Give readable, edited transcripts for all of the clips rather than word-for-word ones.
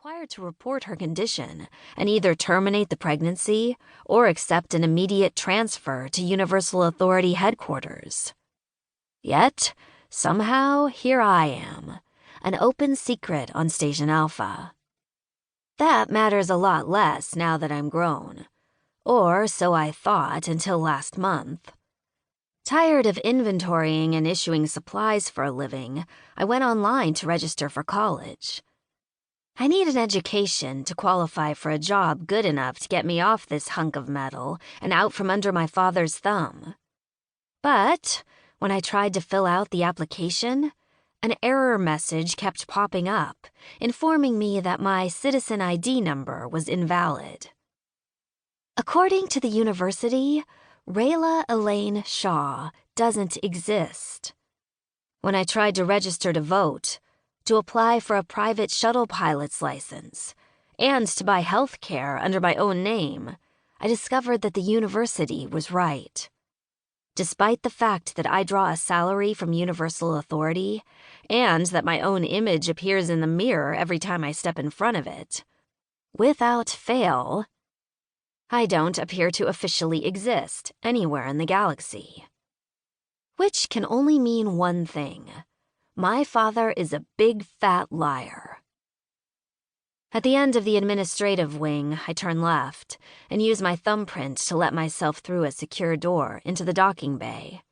required to report her condition and either terminate the pregnancy or accept an immediate transfer to Universal Authority headquarters. Yet, somehow, here I am, an open secret on Station Alpha. That matters a lot less now that I'm grown. Or so I thought until last month. Tired of inventorying and issuing supplies for a living, I went online to register for college. I need an education to qualify for a job good enough to get me off this hunk of metal and out from under my father's thumb. But when I tried to fill out the application, an error message kept popping up, informing me that my citizen ID number was invalid. According to the university, Rayla Shaw doesn't exist. When I tried to register to vote, to apply for a private shuttle pilot's license, and to buy health care under my own name, I discovered that the university was right. Despite the fact that I draw a salary from Universal Authority, and that my own image appears in the mirror every time I step in front of it, without fail, I don't appear to officially exist anywhere in the galaxy. Which can only mean one thing. My father is a big fat liar. At the end of the administrative wing, I turn left and use my thumbprint to let myself through a secure door into the docking bay.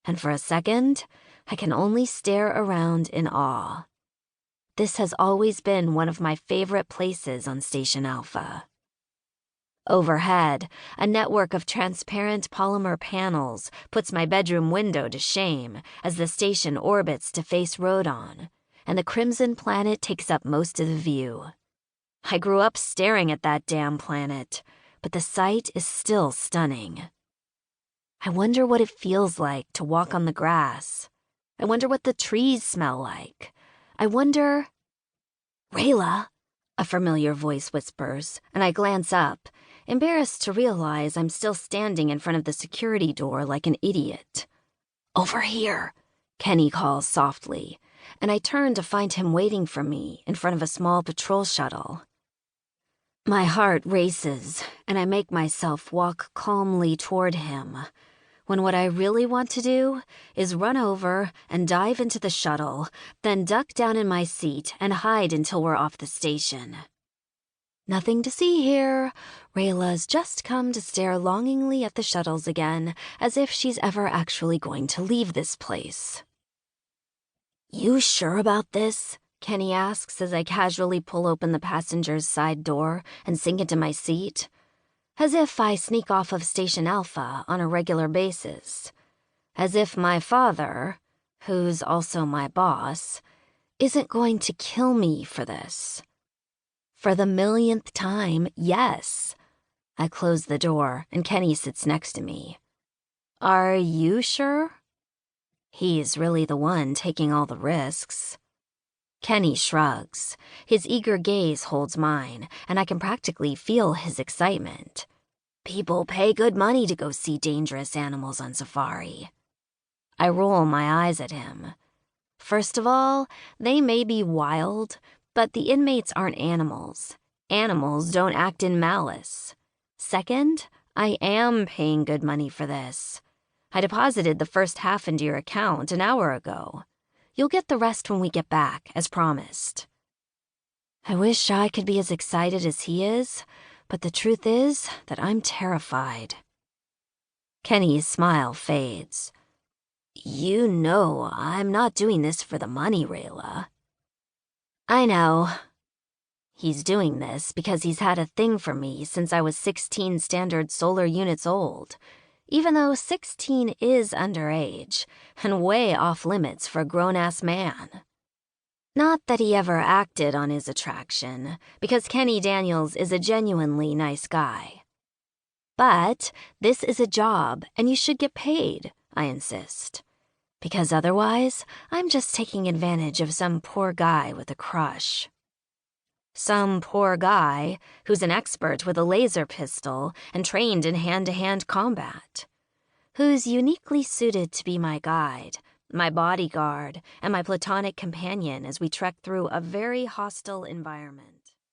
And for a second, I can only stare around in awe. This has always been one of my favorite places on Station Alpha. Overhead, a network of transparent polymer panels puts my bedroom window to shame as the station orbits to face Rhodon, and the crimson planet takes up most of the view. I grew up staring at that damn planet, but the sight is still stunning. I wonder what it feels like to walk on the grass. I wonder what the trees smell like. I wonder... "Rayla," a familiar voice whispers, and I glance up, embarrassed to realize I'm still standing in front of the security door like an idiot. "Over here," Kenny calls softly, and I turn to find him waiting for me in front of a small patrol shuttle. My heart races, and I make myself walk calmly toward him, when what I really want to do is run over and dive into the shuttle, then duck down in my seat and hide until we're off the station. Nothing to see here. Rayla's just come to stare longingly at the shuttles again, as if she's ever actually going to leave this place. "You sure about this?" Kenny asks as I casually pull open the passenger's side door and sink into my seat, as if I sneak off of Station Alpha on a regular basis, as if my father, who's also my boss, isn't going to kill me for this. For the millionth time, yes. I close the door and Kenny sits next to me. "Are you sure?" He's really the one taking all the risks. Kenny shrugs. His eager gaze holds mine, and I can practically feel his excitement. People pay good money to go see dangerous animals on safari. I roll my eyes at him. First of all, they may be wild, but the inmates aren't animals. Animals don't act in malice. Second, I am paying good money for this. I deposited the first half into your account an hour ago. You'll get the rest when we get back, as promised. I wish I could be as excited as he is, but the truth is that I'm terrified. Kenny's smile fades. "You know I'm not doing this for the money, Rayla." "I know." He's doing this because he's had a thing for me since I was 16 standard solar units old, even though 16 is underage and way off limits for a grown-ass man. Not that he ever acted on his attraction, because Kenny Daniels is a genuinely nice guy. But this is a job, and you should get paid, I insist. Because otherwise, I'm just taking advantage of some poor guy with a crush. Some poor guy who's an expert with a laser pistol and trained in hand-to-hand combat. Who's uniquely suited to be my guide, my bodyguard, and my platonic companion as we trek through a very hostile environment.